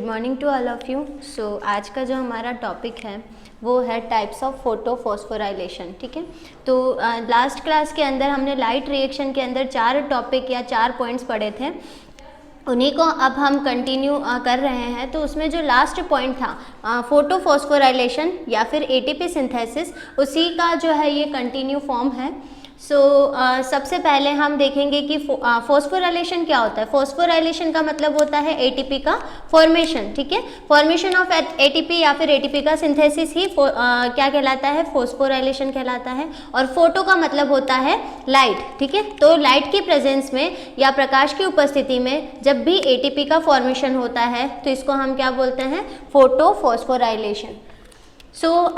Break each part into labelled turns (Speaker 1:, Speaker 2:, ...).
Speaker 1: Morning to all of you. So आज का जो हमारा टॉपिक है वो है टाइप्स ऑफ फोटो फॉस्फोराइलेशन। ठीक है, तो लास्ट क्लास के अंदर हमने लाइट रिएक्शन के अंदर 4 टॉपिक या 4 पॉइंट्स पढ़े थे, उन्हीं को अब हम कंटिन्यू कर रहे हैं। तो उसमें जो लास्ट पॉइंट था फोटो फॉस्फोराइलेशन या फिर एटीपी सिंथेसिस, उसी का जो है ये कंटिन्यू फॉर्म है। सबसे पहले हम देखेंगे कि फॉस्फोराइलेशन क्या होता है। फॉस्फोराइलेशन का मतलब होता है एटीपी का फॉर्मेशन। ठीक है, फॉर्मेशन ऑफ एटीपी या फिर एटीपी का सिंथेसिस ही क्या कहलाता है, फॉस्फोराइलेशन कहलाता है। और फोटो का मतलब होता है लाइट। ठीक है, तो लाइट की प्रेजेंस में या प्रकाश की उपस्थिति में जब भी एटीपी का फॉर्मेशन होता है तो इसको हम क्या बोलते हैं, फोटो फॉस्फोराइलेशन।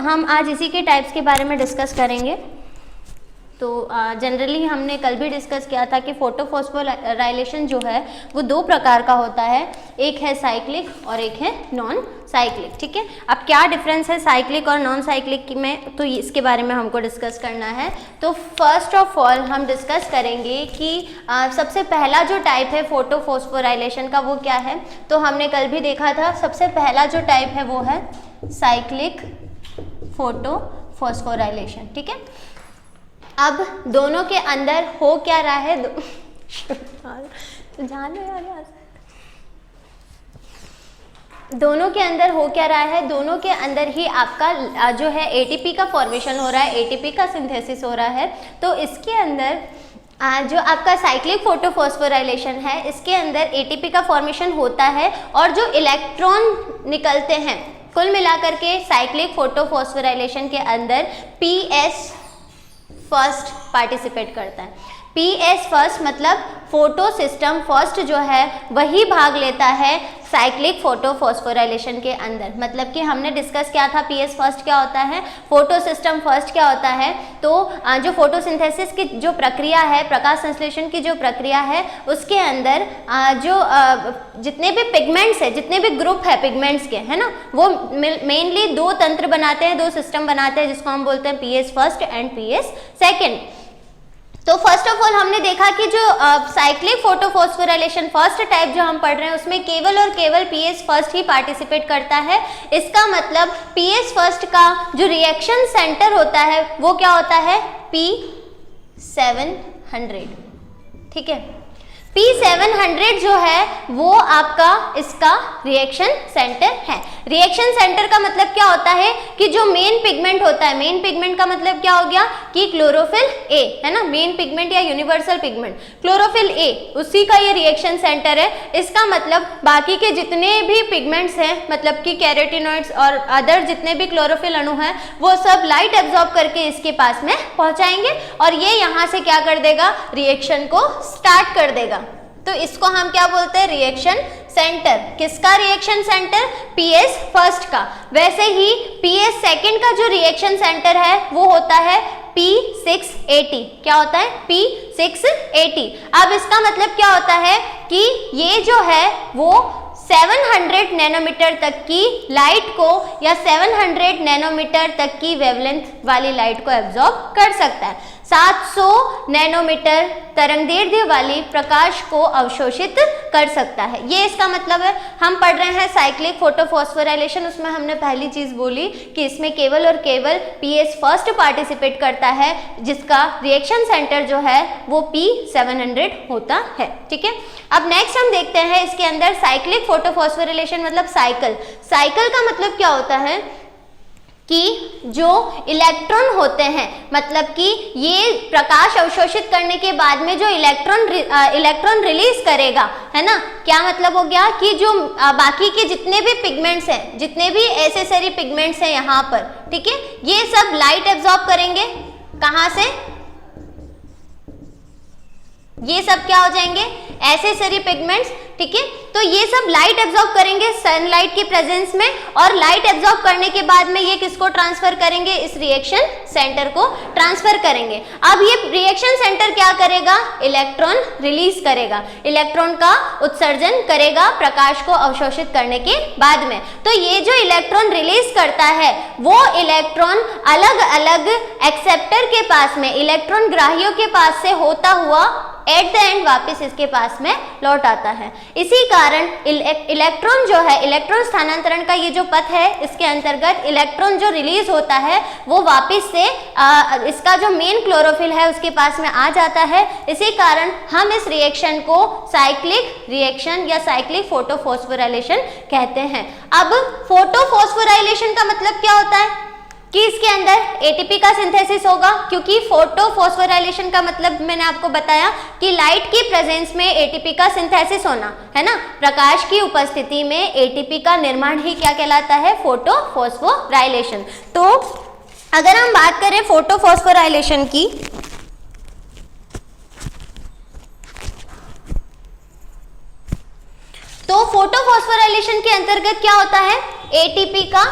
Speaker 1: हम आज इसी के टाइप्स के बारे में डिस्कस करेंगे। तो जनरली हमने कल भी डिस्कस किया था कि फोटो फॉस्फोराइलेशन जो है वो 2 प्रकार का होता है, एक है साइक्लिक और एक है नॉन साइक्लिक। ठीक है, अब क्या डिफरेंस है साइक्लिक और नॉन साइक्लिक में, तो इसके बारे में हमको डिस्कस करना है। तो फर्स्ट ऑफ ऑल हम डिस्कस करेंगे कि सबसे पहला जो टाइप है फोटो फॉस्फोराइलेशन का वो क्या है। तो हमने कल भी देखा था, सबसे पहला जो टाइप है वो है साइक्लिक फोटो फॉस्फोराइलेशन। ठीक है, अब दोनों के अंदर हो क्या रहा है जानो यार, दोनों के अंदर हो क्या रहा है, दोनों के अंदर ही आपका जो है एटीपी का फॉर्मेशन हो रहा है, एटीपी का सिंथेसिस हो रहा है। तो इसके अंदर जो आपका साइक्लिक फोटो फॉस्फोराइलेशन है, इसके अंदर एटीपी का फॉर्मेशन होता है और जो इलेक्ट्रॉन निकलते हैं, कुल मिलाकर के साइक्लिक फोटो फॉस्फोराइलेशन के अंदर पीएस फर्स्ट पार्टिसिपेट करता है। पीएस फर्स्ट मतलब फोटो सिस्टम फर्स्ट जो है वही भाग लेता है साइक्लिक फोटो फॉस्फोराइलेशन के अंदर। मतलब कि हमने डिस्कस किया था पीएस फर्स्ट क्या होता है, फोटो सिस्टम फर्स्ट क्या होता है। तो जो फोटोसिंथेसिस की जो प्रक्रिया है, प्रकाश संश्लेषण की जो प्रक्रिया है, उसके अंदर जो जितने भी पिगमेंट्स है, जितने भी ग्रुप है पिगमेंट्स के, है ना, वो मेनली 2 तंत्र बनाते हैं, 2 सिस्टम बनाते हैं, जिसको हम बोलते हैं PS first and PS second. तो फर्स्ट ऑफ ऑल हमने देखा कि जो cyclic photo phosphorylation first type जो हम पढ़ रहे हैं उसमें केवल और केवल पीएस फर्स्ट ही पार्टिसिपेट करता है। इसका मतलब पीएस फर्स्ट का जो रिएक्शन सेंटर होता है वो क्या होता है, P700। ठीक है, P700 जो है वो आपका इसका रिएक्शन सेंटर है। रिएक्शन सेंटर का मतलब क्या होता है कि जो मेन पिगमेंट होता है, मेन पिगमेंट का मतलब क्या हो गया कि क्लोरोफिल ए, है ना, मेन पिगमेंट या यूनिवर्सल पिगमेंट क्लोरोफिल ए, उसी का ये रिएक्शन सेंटर है। इसका मतलब बाकी के जितने भी पिगमेंट्स हैं, मतलब कि कैरोटिनॉइड्स और अदर जितने भी क्लोरोफिल अणु हैं, वो सब लाइट एब्जॉर्ब करके इसके पास में पहुंचाएंगे और ये यहाँ से क्या कर देगा, रिएक्शन को स्टार्ट कर देगा। तो इसको हम क्या बोलते हैं, रिएक्शन सेंटर। किसका रिएक्शन सेंटर, पीएस फर्स्ट का। वैसे ही पीएस सेकंड का जो रिएक्शन सेंटर है वो होता है P680। क्या होता है, P680। अब इसका मतलब क्या होता है कि ये जो है वो 700 नैनोमीटर तक की लाइट को या 700 नैनोमीटर तक की वेवलेंथ वाली लाइट को एब्जॉर्ब कर सकता है। 700 नैनोमीटर तरंगदैर्घ्य वाली प्रकाश को अवशोषित कर सकता है। ये इसका मतलब है। हम पढ़ रहे हैं साइक्लिक फोटो फॉस्फोराइलेशन, उसमें हमने पहली चीज बोली कि इसमें केवल और केवल पीएस फर्स्ट पार्टिसिपेट करता है, जिसका रिएक्शन सेंटर जो है वो P700 होता है। ठीक है, अब नेक्स्ट हम देखते हैं इसके अंदर साइक्लिक फोटो फॉस्फोराइलेशन मतलब साइकिल। साइकिल का मतलब क्या होता है कि जो इलेक्ट्रॉन होते हैं, मतलब कि ये प्रकाश अवशोषित करने के बाद में जो इलेक्ट्रॉन रिलीज करेगा, है ना, क्या मतलब हो गया कि जो बाकी के जितने भी पिगमेंट्स हैं, जितने भी एसेसरी पिगमेंट्स हैं यहाँ पर, ठीक है, ये सब लाइट एब्जॉर्ब करेंगे। कहाँ से, ये सब क्या हो जाएंगे, एसेसरी पिगमेंट्स। ठीक है, तो ये सब लाइट एब्जॉर्ब करेंगे सनलाइट की प्रेजेंस में, और लाइट एब्जॉर्ब करने के बाद में ये किसको ट्रांसफर करेंगे, इस रिएक्शन सेंटर को ट्रांसफर करेंगे। अब ये रिएक्शन सेंटर क्या करेगा, इलेक्ट्रॉन रिलीज करेगा, इलेक्ट्रॉन का उत्सर्जन करेगा प्रकाश को अवशोषित करने के बाद में। तो ये जो इलेक्ट्रॉन रिलीज करता है वो इलेक्ट्रॉन अलग अलग एक्सेप्टर के पास में, इलेक्ट्रॉन ग्राहियों के पास से होता हुआ एट द एंड वापस इसके पास में लौट आता है। इसी कारण इलेक्ट्रॉन जो है, इलेक्ट्रॉन स्थानांतरण का ये जो पथ है, इसके अंतर्गत इलेक्ट्रॉन जो रिलीज होता है वो वापस से इसका जो मेन क्लोरोफिल है उसके पास में आ जाता है। इसी कारण हम इस रिएक्शन को साइक्लिक रिएक्शन या साइक्लिक फोटोफॉस्फोराइलेशन कहते हैं। अब फोटोफॉस्फोराइलेशन का मतलब क्या होता है कि इसके अंदर एटीपी का सिंथेसिस होगा, क्योंकि फोटोफॉस्फोराइलेशन का मतलब मैंने आपको बताया कि लाइट की प्रेजेंस में एटीपी का सिंथेसिस होना, है ना। प्रकाश की उपस्थिति में एटीपी का निर्माण ही क्या कहलाता है, फोटोफॉस्फोराइलेशन। तो अगर हम बात करें फोटोफॉस्फोराइलेशन की, तो फोटोफॉस्फोराइलेशन के अंतर्गत क्या होता है, एटीपी का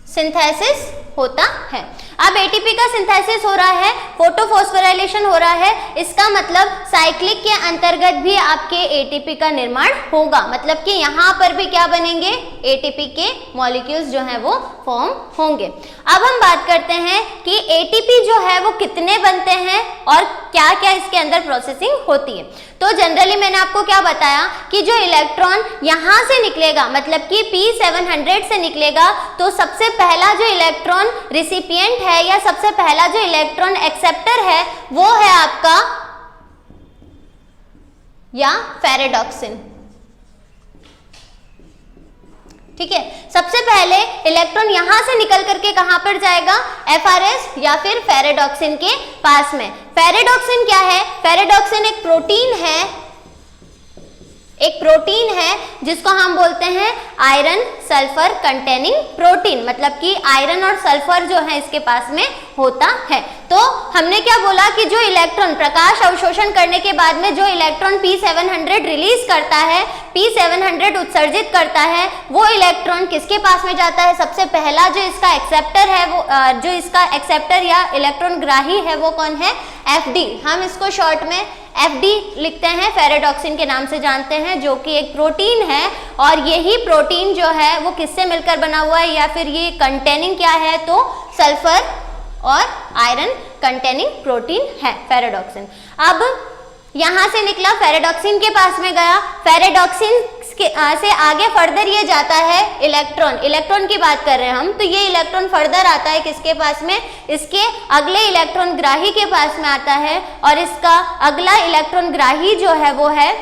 Speaker 1: सिंथेसिस होता है। अब एटीपी का सिंथेसिस हो रहा है, फोटोफॉस्फोराइलेशन हो रहा है, इसका मतलब साइक्लिक के अंतर्गत भी आपके एटीपी का निर्माण होगा, मतलब कि यहाँ पर भी क्या बनेंगे, एटीपी के मॉलिक्यूल्स जो हैं वो फॉर्म होंगे। अब हम बात करते हैं कि एटीपी जो है वो कितने बनते हैं और क्या क्या इसके अंदर प्रोसेसिंग होती है। तो जनरली मैंने आपको क्या बताया कि जो इलेक्ट्रॉन यहाँ से निकलेगा, मतलब कि P700 से निकलेगा, तो सबसे पहला जो इलेक्ट्रॉन रिसिपिएंट है या सबसे पहला जो इलेक्ट्रॉन एक्सेप्टर है वो है आपका या फेरेडॉक्सिन। ठीक है, सबसे पहले इलेक्ट्रॉन यहां से निकल करके कहां पर जाएगा, FRS या फिर फेरेडॉक्सिन के पास में। फेरेडॉक्सिन क्या है, फेरेडॉक्सिन एक प्रोटीन है, एक प्रोटीन है जिसको हम बोलते हैं आयरन सल्फर कंटेनिंग प्रोटीन, मतलब कि आयरन और सल्फर जो है इसके पास में होता है। तो हमने क्या बोला कि जो इलेक्ट्रॉन प्रकाश अवशोषण करने के बाद में जो इलेक्ट्रॉन P700 रिलीज करता है, P700 उत्सर्जित करता है, वो इलेक्ट्रॉन किसके पास में जाता है, सबसे पहला जो इसका एक्सेप्टर है वो जो इसका एक्सेप्टर या इलेक्ट्रॉन ग्राही है वो कौन है, FD। हम इसको शॉर्ट में FD लिखते हैं, फेरेडॉक्सिन के नाम से जानते हैं, जो कि एक प्रोटीन है। और यही प्रोटीन जो है वो किससे मिलकर बना हुआ है, या फिर ये कंटेनिंग क्या है, तो सल्फर और आयरन कंटेनिंग प्रोटीन है फेरेडॉक्सिन। अब यहां से निकला, फेरेडॉक्सिन के पास में गया, फेरेडॉक्सिन से आगे फर्दर ये जाता है इलेक्ट्रॉन, इलेक्ट्रॉन की बात कर रहे हैं हम, तो ये इलेक्ट्रॉन फर्दर आता है किसके पास में, इसके अगले इलेक्ट्रॉन ग्राही के पास में आता है। और इसका अगला इलेक्ट्रॉन ग्राही जो है वो है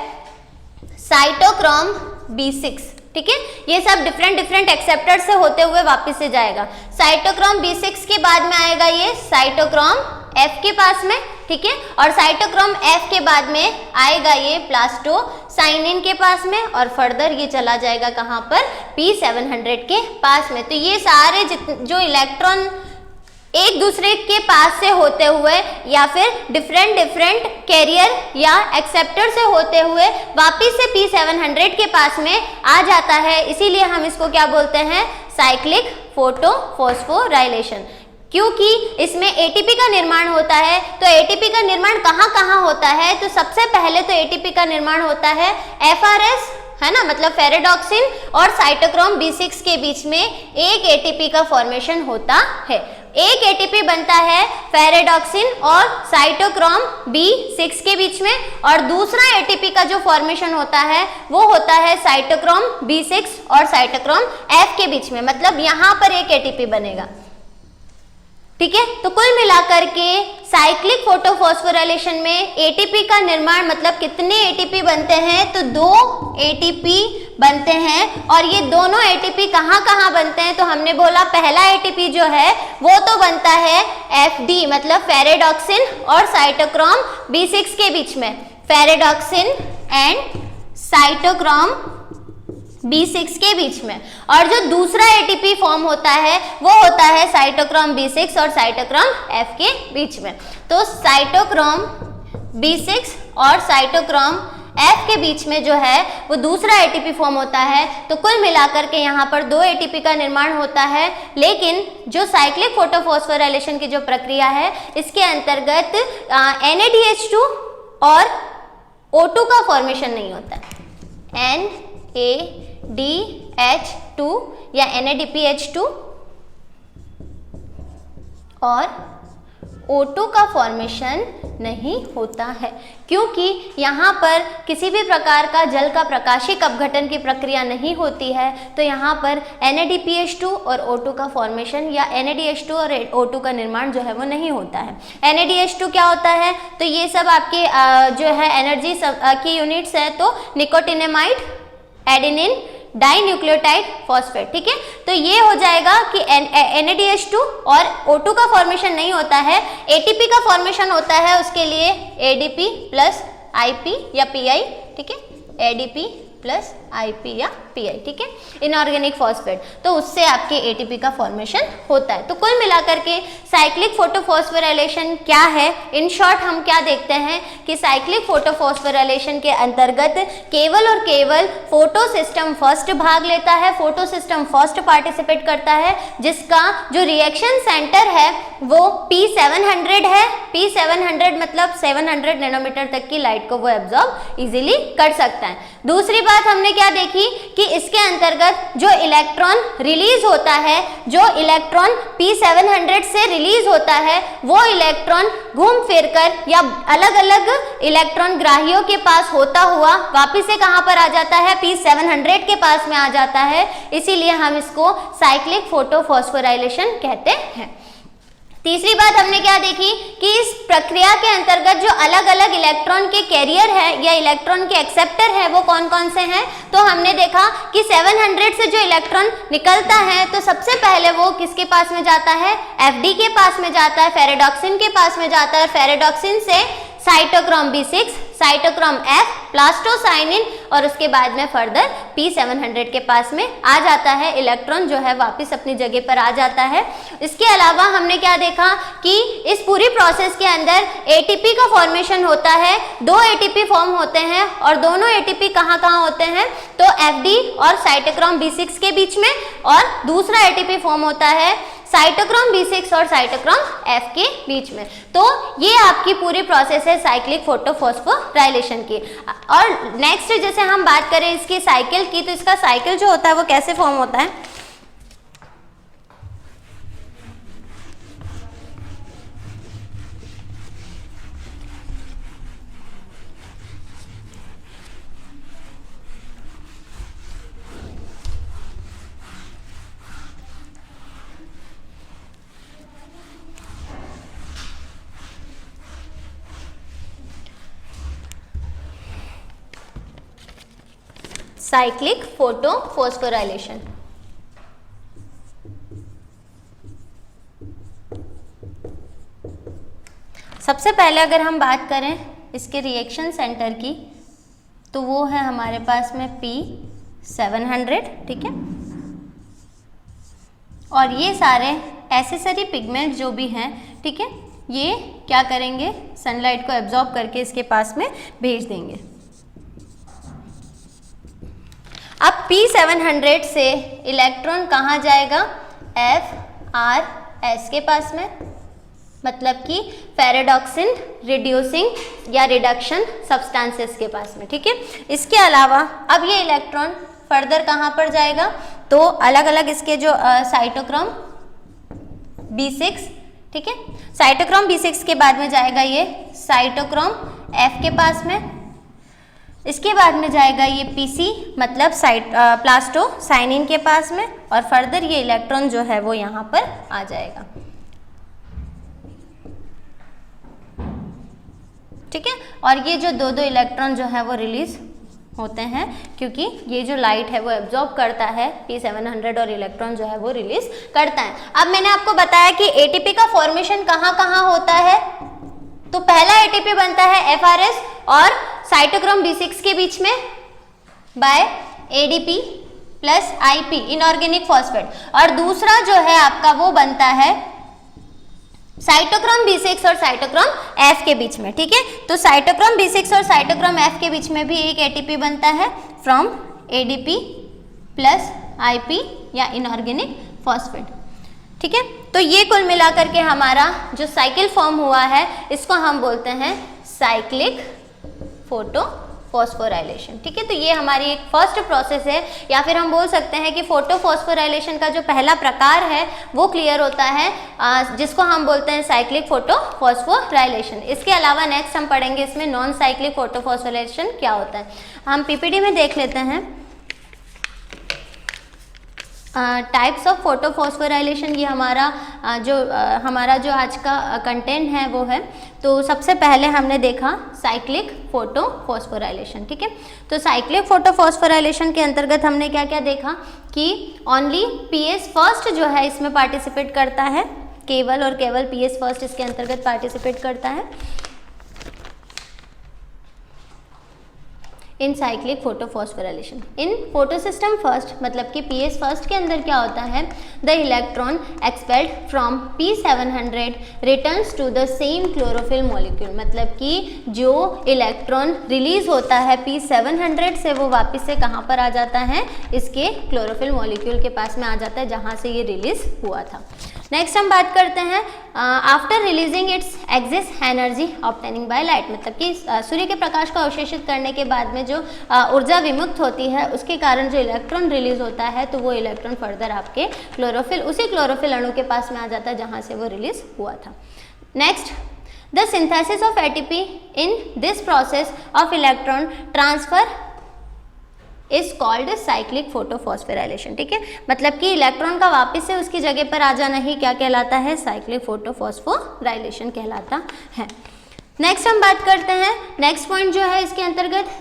Speaker 1: साइटोक्रोम B6। ठीक है, ये सब डिफरेंट एक्सेप्टर से होते हुए वापस से जाएगा। साइटोक्रोम B6 के बाद में आएगा ये साइटोक्रोम F के पास में। ठीक है, और साइटोक्रोम F के बाद में आएगा ये प्लास्टोसाइनिन के पास में, और फर्दर ये चला जाएगा कहाँ पर, P700 के पास में। तो ये सारे जो इलेक्ट्रॉन एक दूसरे के पास से होते हुए या फिर डिफरेंट कैरियर या एक्सेप्टर से होते हुए वापिस से P700 के पास में आ जाता है, इसीलिए हम इसको क्या बोलते हैं, साइक्लिक फोटोफॉस्फोराइलेशन। क्योंकि इसमें एटीपी का निर्माण होता है। तो एटीपी का निर्माण कहाँ होता है, तो सबसे पहले तो एटीपी का निर्माण होता है FRS, है ना, मतलब फेरेडॉक्सिन और साइटोक्रोम B6 के बीच में एक एटीपी का फॉर्मेशन होता है। एक एटीपी बनता है फेरेडॉक्सिन और साइटोक्रोम B6 के बीच में, और दूसरा एटीपी का जो फॉर्मेशन होता है वो होता है साइटोक्रोम B6 और साइटोक्रोम F के बीच में, मतलब यहाँ पर एक एटीपी बनेगा। ठीक है, तो कुल मिलाकर के साइक्लिक फोटोफॉस्फोराइलेशन में एटीपी का निर्माण, मतलब कितने एटीपी बनते हैं, तो 2 एटीपी बनते हैं। और ये दोनों एटीपी कहाँ बनते हैं, तो हमने बोला पहला एटीपी जो है वो तो बनता है FD, मतलब फेरेडॉक्सिन और साइटोक्रोम B6 के बीच में, फेरेडॉक्सिन एंड साइटोक्रोम B6 के बीच में। और जो दूसरा एटीपी फॉर्म होता है वो होता है साइटोक्रोम B6 और साइटोक्रोम F के बीच में। तो साइटोक्रोम B6 और साइटोक्रोम F के बीच में जो है वो दूसरा एटीपी फॉर्म होता है। तो कुल मिलाकर के यहाँ पर 2 एटीपी का निर्माण होता है, लेकिन जो साइक्लिक फोटोफॉस्फोराइलेशन की जो प्रक्रिया है इसके अंतर्गत NADH2 और O2 का फॉर्मेशन नहीं होता है। NADH2 या NADPH2 और O2 का फॉर्मेशन नहीं होता है, क्योंकि यहाँ पर किसी भी प्रकार का जल का प्रकाशिक अपघटन की प्रक्रिया नहीं होती है। तो यहाँ पर NADPH2 और O2 का फॉर्मेशन या NADH2 और O2 का निर्माण जो है वो नहीं होता है। NADH2 क्या होता है? तो ये सब आपके जो है एनर्जी की यूनिट्स है, तो निकोटिनेमाइड, एडेनिन, डाइन्यूक्लियोटाइड फॉस्फेट, ठीक है। तो ये हो जाएगा कि NADH2 और O2 का फॉर्मेशन नहीं होता है, ATP का फॉर्मेशन होता है, उसके लिए ADP प्लस IP या PI, ठीक है, ADP प्लस IP या PI, ठीक है, इनऑर्गेनिक फॉस्फेट। तो उससे आपके ATP का फॉर्मेशन होता है। तो कुल मिलाकर के साइक्लिक फोटोफॉस्फोराइलेशन क्या है? इन शॉर्ट हम क्या देखते हैं कि साइक्लिक फोटोफॉस्फोराइलेशन के अंतर्गत केवल और केवल फोटो सिस्टम फर्स्ट भाग लेता है, फोटो सिस्टम फर्स्ट पार्टिसिपेट करता है, जिसका जो रिएक्शन सेंटर है वो P700 है। P700 मतलब 700 नैनोमीटर तक की लाइट को वो एब्जॉर्ब इजीली कर सकता है। दूसरी बात हमने क्या देखी कि इसके अंतर्गत जो इलेक्ट्रॉन रिलीज होता है, जो इलेक्ट्रॉन P700 से रिलीज होता है, वो इलेक्ट्रॉन घूम फिरकर या अलग अलग इलेक्ट्रॉन ग्राहियों के पास होता हुआ वापिस से कहां पर आ जाता है? P700 के पास में आ जाता है। इसीलिए हम इसको साइक्लिक फोटोफॉस्फोराइलेशन कहते हैं। तीसरी बात हमने क्या देखी कि इस प्रक्रिया के अंतर्गत जो अलग अलग इलेक्ट्रॉन के कैरियर है या इलेक्ट्रॉन के एक्सेप्टर है वो कौन कौन से हैं? तो हमने देखा कि 700 से जो इलेक्ट्रॉन निकलता है तो सबसे पहले वो किसके पास में जाता है? FD के पास में जाता है, फेरेडॉक्सिन के पास में जाता है। फेरेडॉक्सिन से cytochrome B6, cytochrome F, plastocyanin और उसके बाद में फर्दर P700 के पास में आ जाता है। इलेक्ट्रॉन जो है वापस अपनी जगह पर आ जाता है। इसके अलावा हमने क्या देखा कि इस पूरी प्रोसेस के अंदर ATP का फॉर्मेशन होता है। 2 ATP फॉर्म होते हैं और दोनों ATP कहाँ कहाँ होते हैं? तो FD और साइटोक्रोम B6 के बीच में, और दूसरा ATP फॉर्म होता है साइटोक्रोम B6 और साइटोक्रोम F के बीच में। तो ये आपकी पूरी प्रोसेस है साइक्लिक फोटोफॉस्फोराइलेशन की। और नेक्स्ट जैसे हम बात करें इसकी साइकिल की, तो इसका साइकिल जो होता है वो कैसे फॉर्म होता है? Cyclic photophosphorylation. सबसे पहले अगर हम बात करें इसके रिएक्शन सेंटर की, तो वो है हमारे पास में P700, ठीक है। और ये सारे एसेसरी पिगमेंट्स जो भी हैं, ठीक है, ये क्या करेंगे? सनलाइट को एब्जॉर्ब करके इसके पास में भेज देंगे। अब P700 से इलेक्ट्रॉन कहाँ जाएगा? FRS के पास में, मतलब कि फेरेडॉक्सिन रिड्यूसिंग या रिडक्शन सब्सटेंसेस के पास में, ठीक है। इसके अलावा अब ये इलेक्ट्रॉन फर्दर कहाँ पर जाएगा? तो अलग अलग इसके जो साइटोक्रोम B6, ठीक है, साइटोक्रोम B6 के बाद में जाएगा ये साइटोक्रोम F के पास में। इसके बाद में जाएगा ये PC मतलब प्लास्टोसाइनिन के पास में, और फर्दर ये इलेक्ट्रॉन जो है वो यहाँ पर आ जाएगा, ठीक है। और ये जो दो इलेक्ट्रॉन जो है वो रिलीज होते हैं, क्योंकि ये जो लाइट है वो एब्जॉर्ब करता है P700 और इलेक्ट्रॉन जो है वो रिलीज करता है। अब मैंने आपको बताया कि ATP का फॉर्मेशन कहाँ कहाँ होता है। तो पहला ATP बनता है FRS और साइटोक्रोम B6 के बीच में by ADP plus IP inorganic phosphate, और दूसरा जो है आपका वो बनता है साइटोक्रोम B6 और साइटोक्रोम F के बीच में, ठीक है। तो साइटोक्रोम B6 और साइटोक्रोम F के बीच में भी एक ATP बनता है फ्रॉम ADP प्लस IP या इनऑर्गेनिक फॉस्फेट, ठीक है। तो ये कुल मिलाकर के हमारा जो साइकिल फॉर्म हुआ है इसको हम बोलते हैं साइक्लिक फोटो फॉस्फोराइलेशन। ठीक है, तो ये हमारी एक फर्स्ट प्रोसेस है, या फिर हम बोल सकते हैं कि फोटो फॉस्फोराइलेशन का जो पहला प्रकार है वो क्लियर होता है, जिसको हम बोलते हैं साइक्लिक फोटो फॉस्फोराइलेशन। इसके अलावा नेक्स्ट हम पढ़ेंगे इसमें नॉन साइक्लिक फोटो फॉस्फोराइलेशन क्या होता है। हम पीपीटी में देख लेते हैं टाइप्स ऑफ फोटो फॉस्फोराइलेशन। ये हमारा जो आज का कंटेंट है वो है। तो सबसे पहले हमने देखा साइक्लिक फोटो फॉस्फोराइलेशन। ठीक है, तो साइक्लिक फोटो फॉस्फोराइलेशन के अंतर्गत हमने क्या क्या देखा कि ओनली पीएस फर्स्ट जो है इसमें पार्टिसिपेट करता है, केवल और केवल पीएस फर्स्ट इसके अंतर्गत पार्टिसिपेट करता है in cyclic photo phosphorylation. In photo system first मतलब कि पीएस फर्स्ट के अंदर क्या होता है, the electron expelled from P700 returns to the same chlorophyll molecule. मतलब कि जो इलेक्ट्रॉन रिलीज होता है P700 से वो वापस से कहाँ पर आ जाता है, इसके क्लोरोफिल मॉलिक्यूल के पास में आ जाता है जहाँ से ये रिलीज हुआ था। नेक्स्ट हम बात करते हैं after releasing its axis energy obtaining by light. मतलब कि सूर्य के प्रकाश को अवशोषित करने के बाद में जो ऊर्जा विमुक्त होती है उसके कारण जो इलेक्ट्रॉन रिलीज होता है, तो वो इलेक्ट्रॉन फर्दर आपके उसी क्लोरोफिल अणु के पास में आ जाता है जहाँ से वो रिलीज हुआ था। Next, the synthesis of ATP in this process of electron transfer is called cyclic photo phosphorylation. ठीक है, मतलब कि इलेक्ट्रॉन का वापस से उसकी जगह पर आ जाना ही क्या कहलाता है, साइक्लिक फोटो फॉस्फोराइलेशन कहलाता है। नेक्स्ट हम बात करते हैं, नेक्स्ट पॉइंट जो है इसके अंतर्गत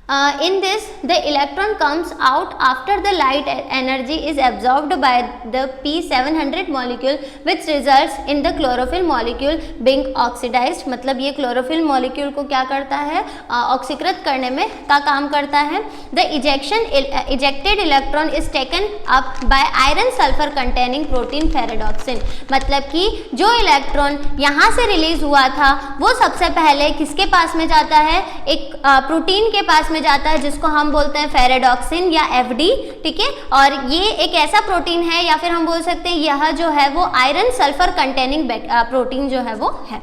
Speaker 1: in this the electron comes out after the light energy is absorbed by the P700 molecule which results in the chlorophyll molecule being oxidized। मतलब ये क्लोरोफिल मॉलिक्यूल को क्या करता है, ऑक्सीकृत करने में का काम करता है। the ejected electron is taken up by iron sulfur containing protein ferredoxin। मतलब कि जो इलेक्ट्रॉन यहाँ से रिलीज हुआ था वो सबसे पहले किसके पास में जाता है, एक प्रोटीन के पास में जाता है जिसको हम बोलते हैं फेरेडॉक्सिन या एफडी। ठीक है, और ये एक ऐसा प्रोटीन है या फिर हम बोल सकते हैं यह जो है वो आयरन सल्फर कंटेनिंग प्रोटीन जो है वो है।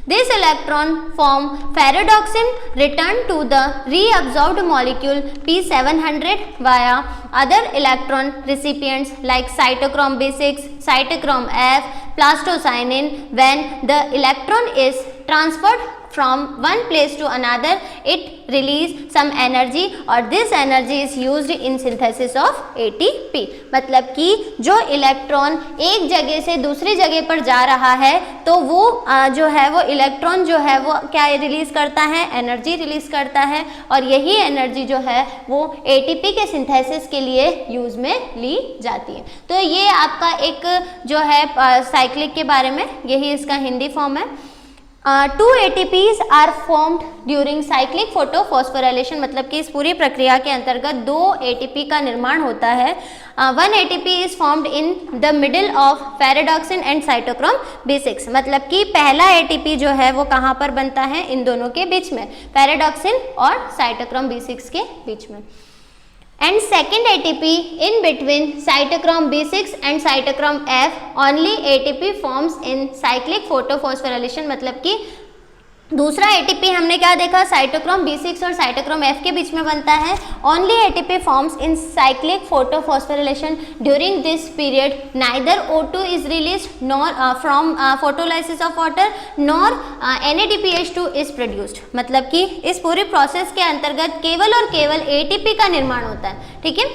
Speaker 1: This electron form ferredoxin return to the reabsorbed molecule P700 via other electron recipients like cytochrome B6, cytochrome F, plastocyanin। When the electron is transferred from one place to another, it release some energy और this energy is used in synthesis of ATP। मतलब कि जो electron एक जगह से दूसरी जगह पर जा रहा है तो वो जो है वो इलेक्ट्रॉन जो है वो क्या रिलीज करता है, एनर्जी रिलीज करता है, और यही एनर्जी जो है वो ATP के सिंथेसिस के लिए यूज में ली जाती है। तो ये आपका एक जो है साइक्लिक के बारे में, यही इसका हिंदी फॉर्म है। 2 ATPs are formed during cyclic photo phosphorylation। मतलब कि इस पूरी प्रक्रिया के अंतर्गत 2 ATP का निर्माण होता है। 1 ATP is formed in the middle of ferredoxin and cytochrome B6। मतलब कि पहला ATP जो है वो कहाँ पर बनता है, इन दोनों के बीच में, फेरेडॉक्सिन और साइटोक्रोम B6 के बीच में। And second ATP in between cytochrome B6 and cytochrome F, only ATP forms in cyclic photophosphorylation। मतलब कि दूसरा ATP हमने क्या देखा, साइटोक्रोम B6 और साइटोक्रोम F के बीच में बनता है। Only ATP forms in cyclic photophosphorylation during this period neither O2 is release nor from photolysis of water nor NADPH2 is produced. मतलब कि इस पूरी प्रोसेस के अंतर्गत केवल और केवल ATP का निर्माण होता है। ठीक है,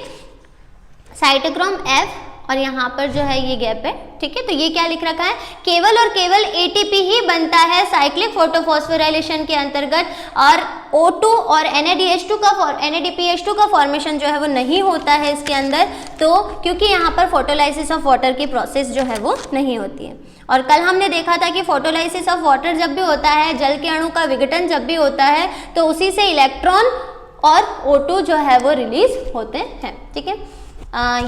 Speaker 1: साइटोक्रोम F और यहाँ पर जो है ये गैप है। ठीक है, तो ये क्या लिख रखा है, केवल और केवल ATP ही बनता है साइक्लिक फोटोफॉस्फोराइलेशन के अंतर्गत, और O2 और NADPH2 का फॉर्मेशन जो है वो नहीं होता है इसके अंदर, तो क्योंकि यहाँ पर फोटोलाइसिस ऑफ वाटर की प्रोसेस जो है वो नहीं होती है। और कल हमने देखा था कि फोटोलाइसिस ऑफ वाटर जब भी होता है, जल के अणु का विघटन जब भी होता है, तो उसी से इलेक्ट्रॉन और O2 जो है वो रिलीज होते हैं। ठीक है,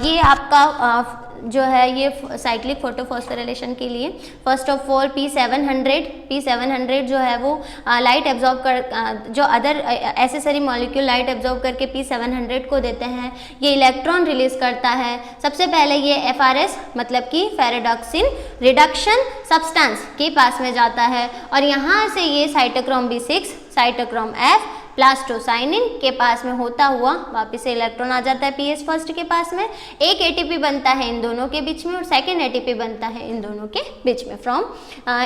Speaker 1: ये आपका जो है ये साइक्लिक फोटोफॉस्फोराइलेशन के लिए फर्स्ट ऑफ ऑल P700 जो है वो लाइट एब्जॉर्ब कर, जो other accessory molecule light absorb करके P700 को देते हैं, ये इलेक्ट्रॉन रिलीज करता है। सबसे पहले ये FRS मतलब कि फेरेडॉक्सिन रिडक्शन सब्सटेंस के पास में जाता है, और यहाँ से ये cytochrome B6 cytochrome F plastocyanin के पास में होता हुआ वापस से इलेक्ट्रॉन आ जाता है PS फर्स्ट के पास में, एक ATP बनता है इन दोनों के बीच में और सेकेंड ATP बनता है इन दोनों के बीच में from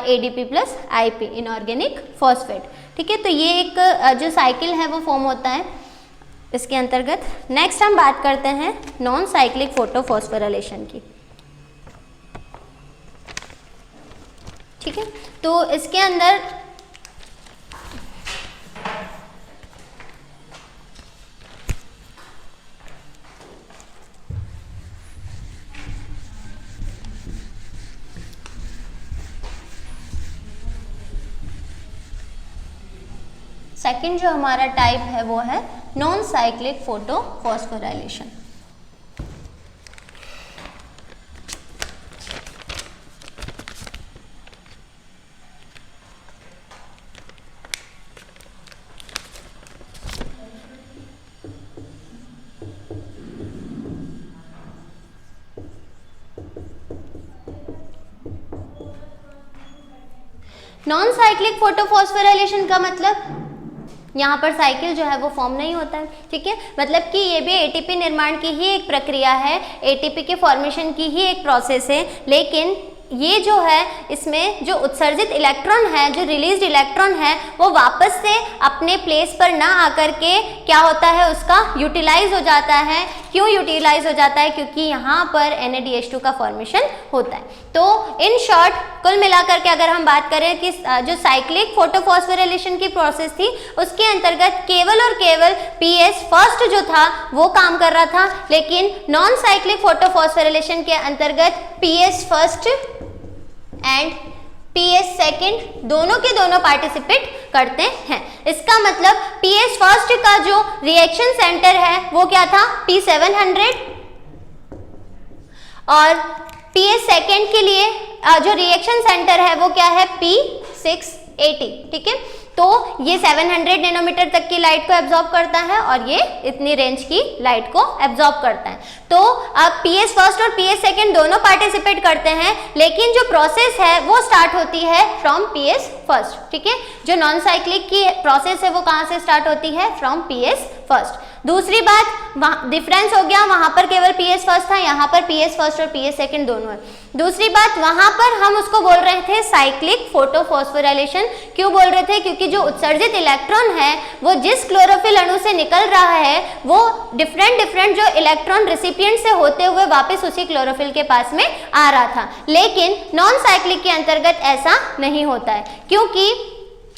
Speaker 1: ADP plus IP inorganic phosphate. ठीक है, तो ये एक जो साइकिल है वो फॉर्म होता है इसके अंतर्गत। नेक्स्ट हम बात करते हैं नॉन साइक्लिक फोटोफॉस्फोराइलेशन की। ठीक है, तो इसके अंदर सेकंड जो हमारा टाइप है वो है non cyclic photophosphorylation. Non cyclic photophosphorylation का मतलब यहाँ पर साइकिल जो है वो फॉर्म नहीं होता है। ठीक है, मतलब कि ये भी एटीपी निर्माण की ही एक प्रक्रिया है, एटीपी के फॉर्मेशन की ही एक प्रोसेस है, लेकिन ये जो है इसमें जो उत्सर्जित इलेक्ट्रॉन है, जो रिलीज्ड इलेक्ट्रॉन है, वो वापस से अपने प्लेस पर ना आकर के क्या होता है उसका यूटिलाइज हो जाता है। क्यों यूटिलाइज हो जाता है? क्योंकि यहाँ पर NADH2 का फॉर्मेशन होता है। तो इन शॉर्ट कुल मिलाकर के अगर हम बात करें कि जो साइक्लिक फोटोफॉस्फोराइलेशन की प्रोसेस थी उसके अंतर्गत केवल और केवल PS फर्स्ट जो था वो काम कर रहा था, लेकिन नॉन साइक्लिक फोटोफॉस्फोराइलेशन के अंतर्गत PS first and PS second दोनों के दोनों पार्टिसिपेट करते हैं। इसका मतलब PS फर्स्ट का जो रिएक्शन सेंटर है वो क्या था? P700 और PS सेकेंड के लिए जो रिएक्शन सेंटर है वो क्या है? P680। ठीक है, तो ये 700 नैनोमीटर तक की लाइट को एब्जॉर्ब करता है और ये इतनी रेंज की लाइट को एब्जॉर्ब करता है। तो अब PS फर्स्ट और PS सेकेंड दोनों पार्टिसिपेट करते हैं, लेकिन जो प्रोसेस है वो स्टार्ट होती है फ्रॉम PS फर्स्ट। ठीक है, जो नॉन साइक्लिक की प्रोसेस है वो कहाँ से स्टार्ट होती है? From PS first. दूसरी बात डिफरेंस हो गया, वहां पर केवल PS फर्स्ट था, यहाँ पर PS फर्स्ट और PS सेकेंड दोनों है। दूसरी बात, वहां पर हम उसको बोल रहे थे साइक्लिक फोटोफॉस्फोराइलेशन। क्यों बोल रहे थे? क्योंकि जो उत्सर्जित इलेक्ट्रॉन है वो जिस क्लोरोफिल अणु से निकल रहा है वो डिफरेंट जो इलेक्ट्रॉन रिसिपिएंट से होते हुए वापस उसी क्लोरोफिल के पास में आ रहा था। लेकिन नॉन साइक्लिक के अंतर्गत ऐसा नहीं होता है, क्योंकि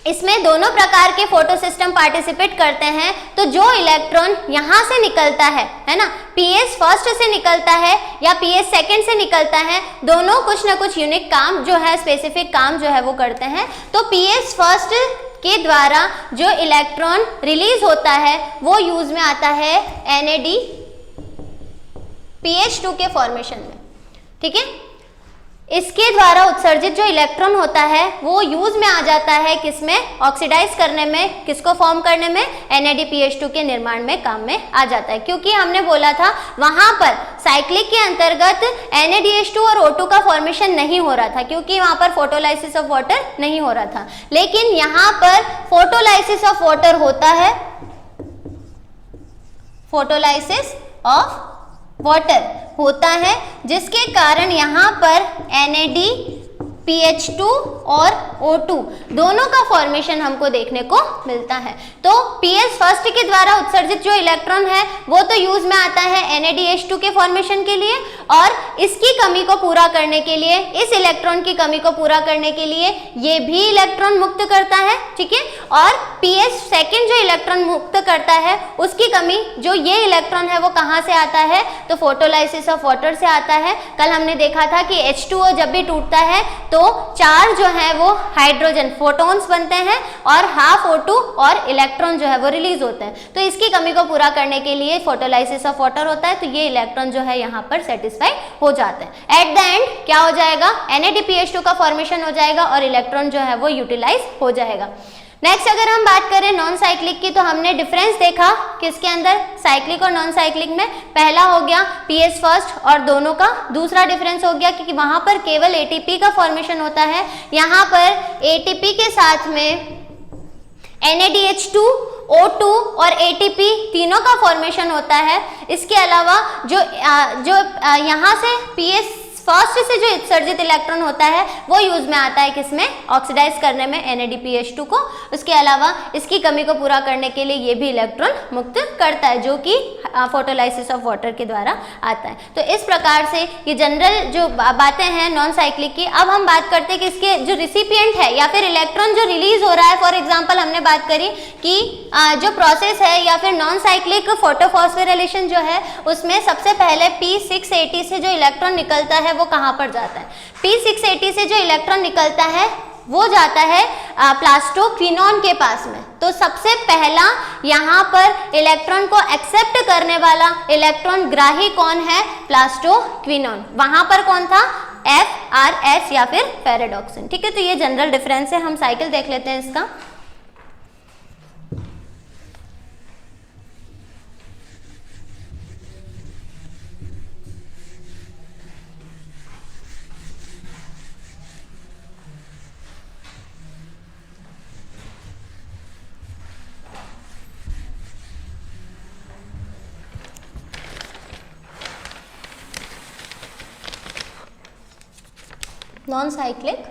Speaker 1: इसमें दोनों प्रकार के फोटो सिस्टम पार्टिसिपेट करते हैं। तो जो इलेक्ट्रॉन यहाँ से निकलता है ना, PS फर्स्ट से निकलता है या PS सेकेंड से निकलता है, दोनों कुछ ना कुछ यूनिक काम जो है, स्पेसिफिक काम जो है वो करते हैं। तो PS फर्स्ट के द्वारा जो इलेक्ट्रॉन रिलीज होता है वो यूज में आता है NADPH2 के फॉर्मेशन में। ठीक है, इसके द्वारा उत्सर्जित जो इलेक्ट्रॉन होता है वो यूज में आ जाता है किसमें? ऑक्सीडाइज करने में, किसको फॉर्म करने में? NADPH2 के निर्माण में काम में आ जाता है। क्योंकि हमने बोला था वहां पर साइक्लिक के अंतर्गत NADH2 और O2 का फॉर्मेशन नहीं हो रहा था, क्योंकि वहां पर फोटोलाइसिस ऑफ वाटर नहीं हो रहा था। लेकिन यहाँ पर फोटोलाइसिस ऑफ वाटर होता है, फोटोलाइसिस ऑफ वाटर होता है, जिसके कारण यहाँ पर NADPH2 और O2 दोनों का फॉर्मेशन हमको देखने को मिलता है। तो PS फर्स्ट के द्वारा उत्सर्जित जो इलेक्ट्रॉन है वो तो यूज में आता है NADH2 के फॉर्मेशन के लिए, और इसकी कमी को पूरा करने के लिए, इस इलेक्ट्रॉन की कमी को पूरा करने के लिए ये भी इलेक्ट्रॉन मुक्त करता है। ठीक है, और PS सेकेंड जो इलेक्ट्रॉन मुक्त करता है उसकी कमी, जो ये इलेक्ट्रॉन है वो कहाँ से आता है? तो फोटोलाइसिस ऑफ वाटर से आता है। कल हमने देखा था कि H2O जब भी टूटता है तो 4 जो है वो हाइड्रोजन फोटॉन्स बनते हैं और हाफ O2 और इलेक्ट्रॉन जो है वो रिलीज होते हैं। तो इसकी कमी को पूरा करने के लिए फोटोलाइसिस ऑफ वाटर होता है, तो ये इलेक्ट्रॉन जो है यहाँ पर सेटिस्फाई हो जाते हैं। एट द एंड क्या हो जाएगा? NADPH2 का फॉर्मेशन हो जाएगा और इलेक्ट्रॉन जो है वो यूटिलाइज हो जाएगा। नेक्स्ट अगर हम बात करें नॉन साइक्लिक की, तो हमने डिफरेंस देखा किसके अंदर? साइक्लिक और नॉन साइक्लिक में। पहला हो गया PS फर्स्ट और दोनों का। दूसरा डिफरेंस हो गया कि वहां पर केवल ATP का फॉर्मेशन होता है, यहाँ पर ATP के साथ में NADH2, O2 और ATP तीनों का फॉर्मेशन होता है। इसके अलावा जो यहाँ से PS फर्स्ट से जो उत्सर्जित इलेक्ट्रॉन होता है वो यूज में आता है किसमें, ऑक्सीडाइज करने में, NADPH2 को। उसके अलावा इसकी कमी को पूरा करने के लिए ये भी इलेक्ट्रॉन मुक्त करता है, जो कि फोटोलाइसिस ऑफ वाटर के द्वारा आता है। तो इस प्रकार से ये जनरल जो बातें हैं नॉन साइक्लिक की। अब हम बात करते हैं कि इसके जो रिसिपिएंट है या फिर इलेक्ट्रॉन जो रिलीज हो रहा है, फॉर एग्जाम्पल हमने बात करी कि जो प्रोसेस है या फिर नॉन साइक्लिक फोटोफॉस्फोराइलेशन जो है उसमें सबसे पहले P680 से जो इलेक्ट्रॉन निकलता है वो कहाँ पर जाता है, P680 से जो इलेक्ट्रॉन निकलता है वो जाता है प्लास्टोक्विनोन के पास में। तो सबसे पहला यहाँ पर इलेक्ट्रॉन को एक्सेप्ट करने वाला इलेक्ट्रॉन ग्राही कौन है, प्लास्टोक्विनोन। वहां पर कौन था, FRS या फिर फेरेडॉक्सिन। ठीक है, तो ये जनरल डिफरेंस है। हम साइकिल देख लेते हैं इसका। Non cyclic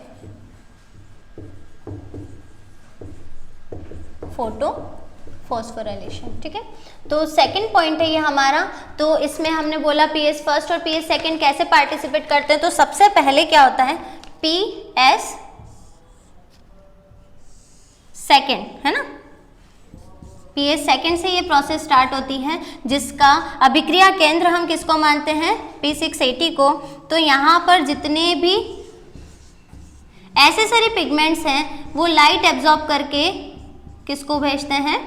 Speaker 1: photo phosphorylation. ठीक है, तो सेकंड पॉइंट है ये हमारा। तो इसमें हमने बोला PS फर्स्ट और PS सेकंड कैसे पार्टिसिपेट करते हैं। तो सबसे पहले क्या होता है, PS सेकंड, है ना, PS सेकंड से ये प्रोसेस स्टार्ट होती है, जिसका अभिक्रिया केंद्र हम किसको मानते हैं, P680 को। तो यहाँ पर जितने भी ऐसे सारे पिगमेंट्स हैं वो लाइट एब्जॉर्ब करके किसको भेजते हैं,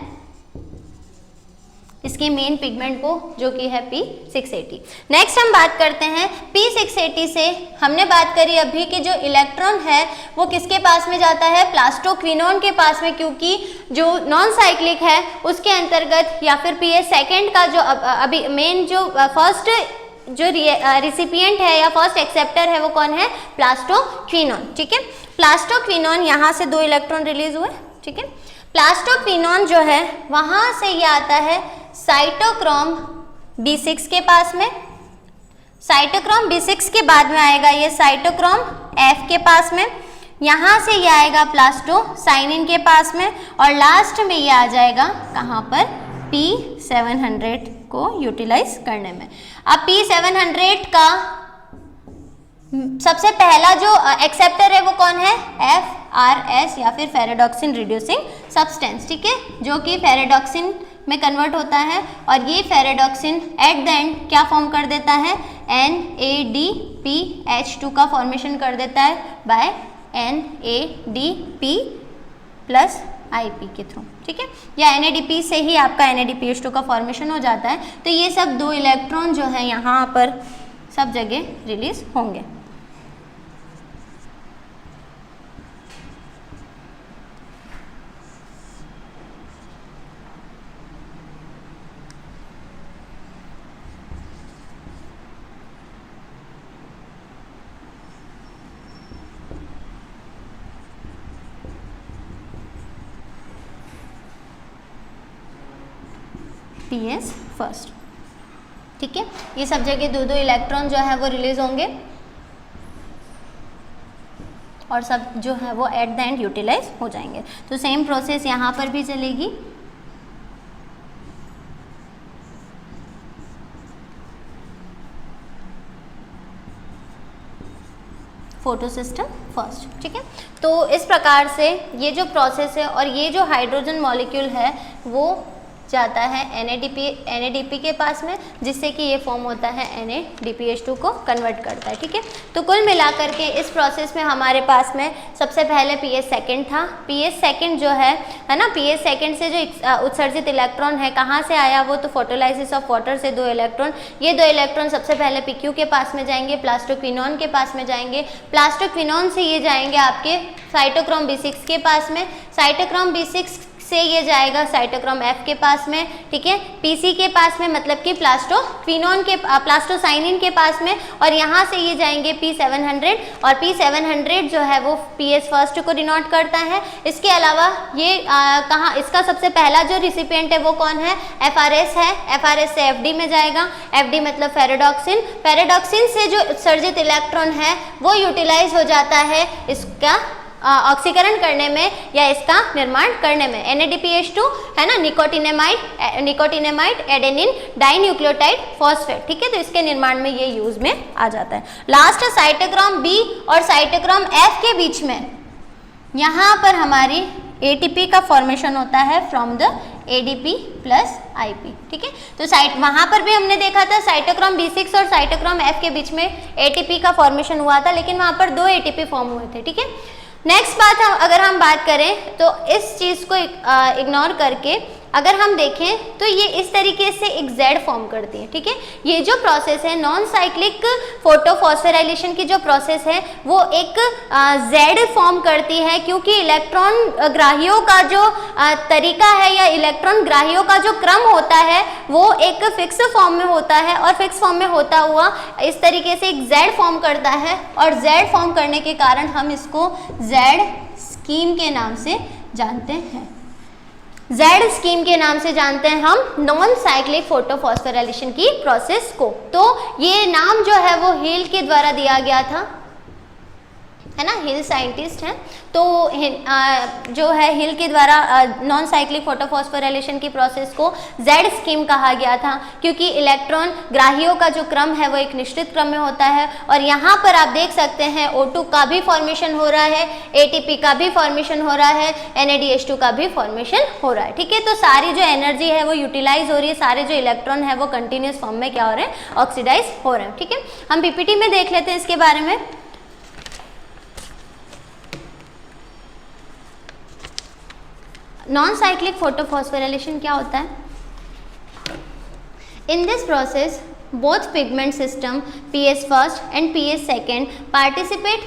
Speaker 1: इसके मेन पिगमेंट को, जो कि है P680। नेक्स्ट हम बात करते हैं P680 से हमने बात करी अभी कि जो इलेक्ट्रॉन है वो किसके पास में जाता है, प्लास्टोक्विनोन के पास में, क्योंकि जो नॉन साइक्लिक है उसके अंतर्गत या फिर PS सेकेंड का जो अभी मेन जो फर्स्ट जो रिसिपिएंट है या फर्स्ट एक्सेप्टर है वो कौन है, प्लास्टोक्विनोन। ठीक है, प्लास्टोक्विनोन यहाँ से 2 इलेक्ट्रॉन रिलीज हुए। ठीक है, प्लास्टोक्विनोन जो है वहां से ये आता है साइटोक्रोम B6 के पास में। साइटोक्रोम B6 के बाद में आएगा ये साइटोक्रोम F के पास में। यहाँ से ये आएगा प्लास्टोसाइनिन के पास में और लास्ट में ये आ जाएगा कहाँ पर, P700 को यूटिलाइज करने में। अब P700 का सबसे पहला जो एक्सेप्टर है वो कौन है, FRS या फिर फेरेडॉक्सिन रिड्यूसिंग सब्सटेंस। ठीक है, जो कि फेरेडॉक्सिन में कन्वर्ट होता है और ये फेरेडॉक्सिन एट द एंड क्या फॉर्म कर देता है, NADPH2 का फॉर्मेशन कर देता है बाय NADP प्लस IP के थ्रू। ठीक है, या NADP से ही आपका NADPH2 का फॉर्मेशन हो जाता है। तो ये सब 2 इलेक्ट्रॉन जो है यहाँ पर सब जगह रिलीज होंगे। PS first. ठीक है, ये सब जगह 2-2 इलेक्ट्रॉन जो है वो रिलीज होंगे और सब जो है वो एट द एंड यूटिलाइज हो जाएंगे। तो सेम प्रोसेस यहाँ पर भी चलेगी। Photo system first. ठीक है, तो इस प्रकार से ये जो प्रोसेस है और ये जो हाइड्रोजन मॉलिक्यूल है वो जाता है NADP के पास में, जिससे कि ये फॉर्म होता है NADPH2 को कन्वर्ट करता है। ठीक है, तो कुल मिलाकर के इस प्रोसेस में हमारे पास में सबसे पहले PS सेकेंड था। PS सेकेंड जो है ना, PS सेकेंड से जो उत्सर्जित इलेक्ट्रॉन है कहाँ से आया, वो तो फोटोलाइसिस ऑफ वाटर से 2 इलेक्ट्रॉन। ये 2 इलेक्ट्रॉन सबसे पहले PQ के पास में जाएंगे, प्लास्टोक्विनोन के पास में जाएंगे। प्लास्टोक्विनोन से ये जाएंगे आपके साइटोक्रोम B6 के पास में। साइटोक्रोम B6 से ये जाएगा साइटोक्रोम F के पास में, ठीक है, PC के पास में मतलब कि प्लास्टोक्विनोन के प्लास्टोसाइनिन के पास में, और यहाँ से ये जाएंगे P700 और P700 जो है वो PS फर्स्ट को डिनोट करता है। इसके अलावा ये कहाँ इसका सबसे पहला जो रिसिपिएंट है वो कौन है, FRS है, FRS से FD में जाएगा, FD मतलब फेरेडॉक्सिन, फेरेडॉक्सिन से जो उत्सर्जित इलेक्ट्रॉन है वो यूटिलाइज हो जाता है इसका ऑक्सीकरण करने में या इसका निर्माण करने में। NADPH2 है ना, निकोटिनेमाइड एडेनिन डाइन्यूक्लियोटाइड फॉस्फेट, ठीक है, तो इसके निर्माण में ये यूज में आ जाता है। लास्ट साइटोक्रोम B और साइटोक्रोम F के बीच में यहाँ पर हमारी ATP का फॉर्मेशन होता है from the ADP plus IP, ठीक है, तो वहाँ पर भी हमने देखा था साइटोक्रोम B6 और साइटोक्रोम F के बीच में ATP का फॉर्मेशन हुआ था, लेकिन वहाँ पर 2 ATP फॉर्म हुए थे, ठीक है। नेक्स्ट बात अगर हम बात करें तो इस चीज़ को इग्नोर करके अगर हम देखें तो ये इस तरीके से एक Z फॉर्म करती है, ठीक है। ये जो प्रोसेस है नॉन साइक्लिक फोटोफॉस्फोराइलेशन की जो प्रोसेस है वो एक Z फॉर्म करती है, क्योंकि इलेक्ट्रॉन ग्राहियों का जो तरीका है या इलेक्ट्रॉन ग्राहियों का जो क्रम होता है वो एक फिक्स फॉर्म में होता है, और फिक्स फॉर्म में होता हुआ इस तरीके से एक Z फॉर्म करता है, और Z फॉर्म करने के कारण हम इसको Z स्कीम के नाम से जानते हैं। Z स्कीम के नाम से जानते हैं हम नॉन साइक्लिक फोटोफॉस्फोराइलेशन की प्रोसेस को। तो ये नाम जो है वो हिल के द्वारा दिया गया था, है ना, हिल साइंटिस्ट हैं, तो जो है हिल के द्वारा नॉन साइक्लिक फोटोफॉस्फोराइलेशन की प्रोसेस को Z स्कीम कहा गया था, क्योंकि इलेक्ट्रॉन ग्राहियों का जो क्रम है वो एक निश्चित क्रम में होता है। और यहाँ पर आप देख सकते हैं O2 का भी फॉर्मेशन हो रहा है, ATP का भी फॉर्मेशन हो रहा है, NADH2 का भी फॉर्मेशन हो रहा है, ठीक है। तो सारी जो एनर्जी है वो यूटिलाइज हो रही है, सारे जो इलेक्ट्रॉन है वो कंटिन्यूस फॉर्म में क्या हो रहे हैं, ऑक्सीडाइज हो रहे हैं, ठीक है। हम PPT में देख लेते हैं इसके बारे में। नॉन साइक्लिक फोटोफॉस्फोराइलेशन क्या होता है? In this process both pigment system PS first and PS second participate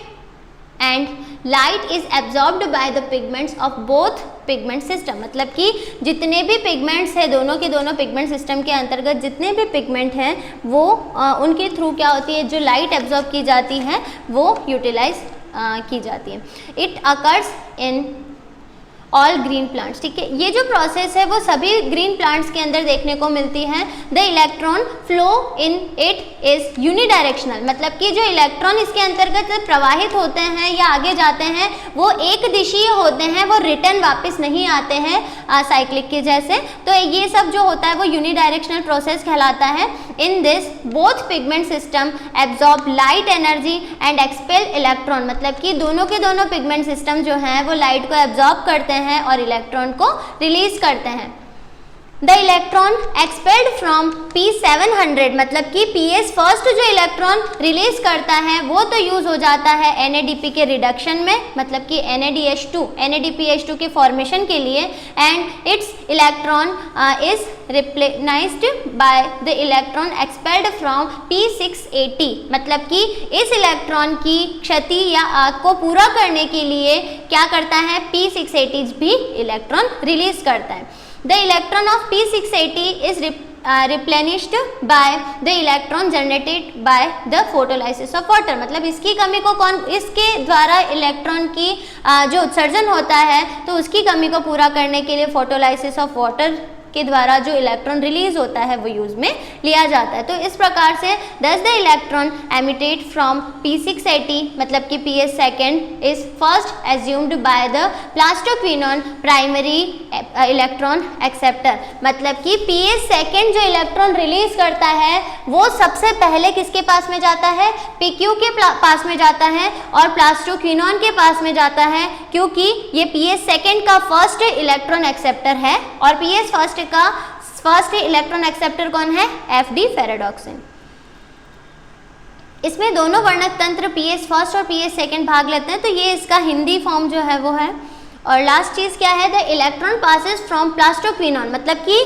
Speaker 1: and light is absorbed by the pigments of both pigment system। मतलब कि जितने भी पिगमेंट्स है दोनों के दोनों पिगमेंट सिस्टम के अंतर्गत जितने भी पिगमेंट हैं वो उनके थ्रू क्या होती है, जो लाइट एब्जॉर्ब की जाती है वो यूटिलाइज की जाती है। It occurs in all green plants, ठीक है। ये जो प्रोसेस है वो सभी ग्रीन प्लांट्स के अंदर देखने को मिलती है। The electron flow in it is unidirectional, मतलब कि जो इलेक्ट्रॉन इसके अंतर्गत प्रवाहित होते हैं या आगे जाते हैं वो एक दिशीय होते हैं, वो रिटर्न वापस नहीं आते हैं साइक्लिक के जैसे। तो ये सब जो होता है वो यूनिडायरेक्शनल प्रोसेस कहलाता है। In this both pigment system absorb light energy and expel electron, मतलब कि दोनों के दोनों पिगमेंट सिस्टम जो हैं वो लाइट को एब्जॉर्ब करते हैं और इलेक्ट्रॉन को रिलीज करते हैं। The electron expelled from P700, मतलब कि PS फर्स्ट जो इलेक्ट्रॉन रिलीज करता है वो तो यूज हो जाता है NADP के रिडक्शन में, मतलब कि NADPH2 के फॉर्मेशन के लिए, and it's electron is replaced by the electron expelled from P680, मतलब कि इस इलेक्ट्रॉन की क्षति या को पूरा करने के लिए क्या करता है, P680 भी इलेक्ट्रॉन रिलीज करता है। The electron of P680 is replenished by the electron generated by the photolysis of water, मतलब इसकी कमी को इसके द्वारा इलेक्ट्रॉन की जो उत्सर्जन होता है तो उसकी कमी को पूरा करने के लिए फोटोलाइसिस ऑफ वाटर के द्वारा जो इलेक्ट्रॉन रिलीज होता है वो यूज में लिया जाता है। तो इस प्रकार से दस the electron emitted from P680, मतलब कि PS second is first assumed by the plastoquinone primary electron acceptor, मतलब कि PS सेकेंड जो इलेक्ट्रॉन रिलीज करता है वो सबसे पहले किसके पास में जाता है, PQ के पास में जाता है और प्लास्टोक्विनोन के पास में जाता है, क्योंकि ये PS सेकेंड का फर्स्ट इलेक्ट्रॉन एक्सेप्टर है और PS फर्स्ट का फर्स्ट इलेक्ट्रॉन एक्सेप्टर कौन है, FD फेरेडॉक्सिन। इसमें दोनों वर्णक तंत्र PS फर्स्ट और PS सेकेंड भाग लेते हैं, तो ये इसका हिंदी फॉर्म जो है वो है। और लास्ट चीज क्या है, the electron passes from plastoquinone, मतलब कि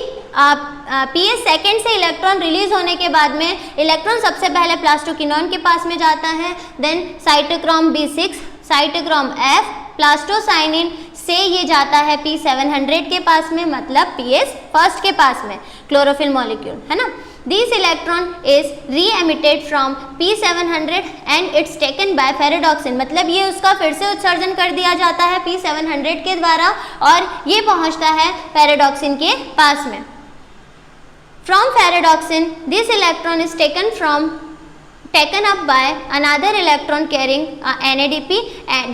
Speaker 1: PS सेकेंड से इलेक्ट्रॉन रिलीज होने के बाद में इलेक्ट्रॉन सबसे पहले प्लास्टोक्विनोन के पास में जाता है, then cytochrome B6, cytochrome F, plastocyanin से ये जाता है P700 के पास में, मतलब PS फर्स्ट के पास में क्लोरोफिल मॉलिक्यूल, है ना। This electron is re emitted from P700 and it's taken by ferredoxin, मतलब ये उसका फिर से उत्सर्जन कर दिया जाता है P700 के द्वारा और ये पहुंचता है फेरेडॉक्सिन के पास में। From ferredoxin this electron is taken up by another electron carrying NADP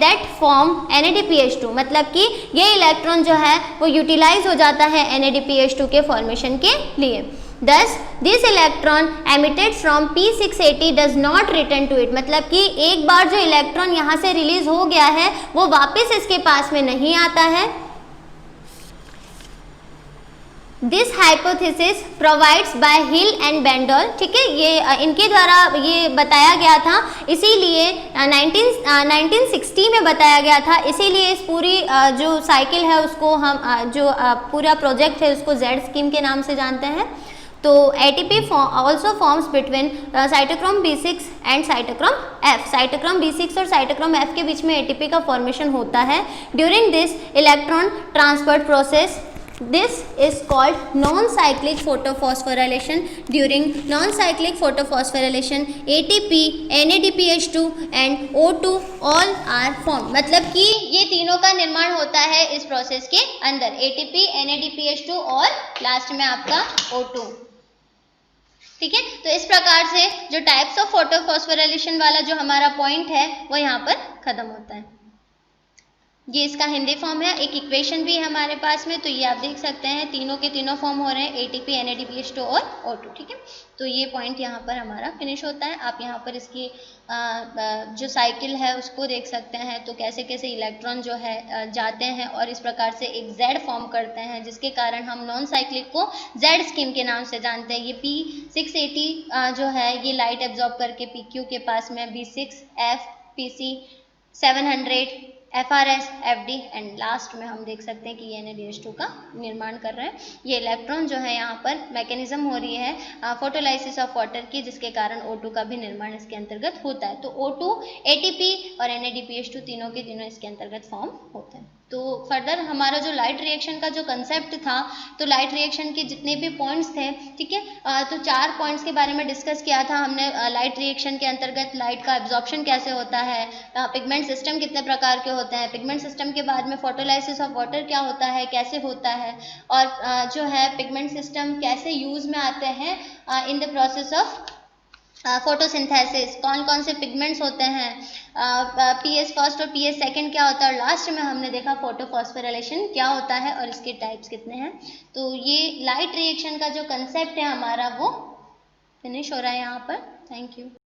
Speaker 1: that form NADPH2, मतलब कि ये इलेक्ट्रॉन जो है वो यूटिलाइज हो जाता है NADPH2 के फॉर्मेशन के लिए। Thus this electron emitted from P680 does not return to it, मतलब कि एक बार जो इलेक्ट्रॉन यहाँ से रिलीज हो गया है वो वापस इसके पास में नहीं आता है। This hypothesis provides by Hill and Bendall, ठीक है, ये इनके द्वारा ये बताया गया था, इसीलिए 1960 में बताया गया था, इसीलिए इस पूरी जो साइकिल है उसको हम जो पूरा प्रोजेक्ट है उसको जेड स्कीम के नाम से जानते हैं। तो ATP also forms between cytochrome B6 and cytochrome F, cytochrome B6 और साइटोक्रोम F के बीच में ATP का फॉर्मेशन होता है during this electron transfer process. This is called non-cyclic photophosphorylation. During non-cyclic photophosphorylation, ATP, NADPH2 and O2 all are formed. मतलब कि ये तीनों का निर्माण होता है इस प्रोसेस के अंदर, ATP, NADPH2 और लास्ट में आपका O2, ठीक है। तो इस प्रकार से जो टाइप्स ऑफ फोटोफॉस्फोराइलेशन वाला जो हमारा पॉइंट है वो यहाँ पर खत्म होता है। ये इसका हिंदी फॉर्म है, एक इक्वेशन भी है हमारे पास में, तो ये आप देख सकते हैं तीनों के तीनों फॉर्म हो रहे हैं ATP, NADPH2 और O2, ठीक है। तो ये पॉइंट यहाँ पर हमारा फिनिश होता है। आप यहाँ पर इसकी जो साइकिल है उसको देख सकते हैं, तो कैसे कैसे इलेक्ट्रॉन जो है जाते हैं और इस प्रकार से एक Z फॉर्म करते हैं, जिसके कारण हम नॉन साइक्लिक को Z स्कीम के नाम से जानते हैं। ये P680 जो है ये लाइट एब्जॉर्ब करके PQ के पास में B6F, PC700, FRS, FD and last में हम देख सकते हैं कि ये NADH2 का निर्माण कर रहे हैं। ये इलेक्ट्रॉन जो है यहाँ पर मैकेनिज्म हो रही है फोटोलाइसिस ऑफ वाटर की, जिसके कारण O2 का भी निर्माण इसके अंतर्गत होता है। तो O2, ATP और NADPH2 तीनों के तीनों इसके अंतर्गत फॉर्म होते हैं। तो फर्दर हमारा जो लाइट रिएक्शन का जो कंसेप्ट था, तो लाइट रिएक्शन के जितने भी पॉइंट्स थे, ठीक है, तो 4 पॉइंट्स के बारे में डिस्कस किया था हमने। लाइट रिएक्शन के अंतर्गत लाइट का एब्जॉर्प्शन कैसे होता है, पिगमेंट सिस्टम कितने प्रकार के होते हैं, पिगमेंट सिस्टम के बाद में फोटोलाइसिस ऑफ वाटर क्या होता है, कैसे होता है, और जो है पिगमेंट सिस्टम कैसे यूज में आते हैं in the process of photosynthesis, कौन कौन से पिगमेंट्स होते हैं, PS फर्स्ट और PS सेकंड क्या होता है, और लास्ट में हमने देखा फोटोफॉस्फोराइलेशन क्या होता है और इसके टाइप्स कितने हैं। तो ये लाइट रिएक्शन का जो कंसेप्ट है हमारा वो फिनिश हो रहा है यहाँ पर। Thank you.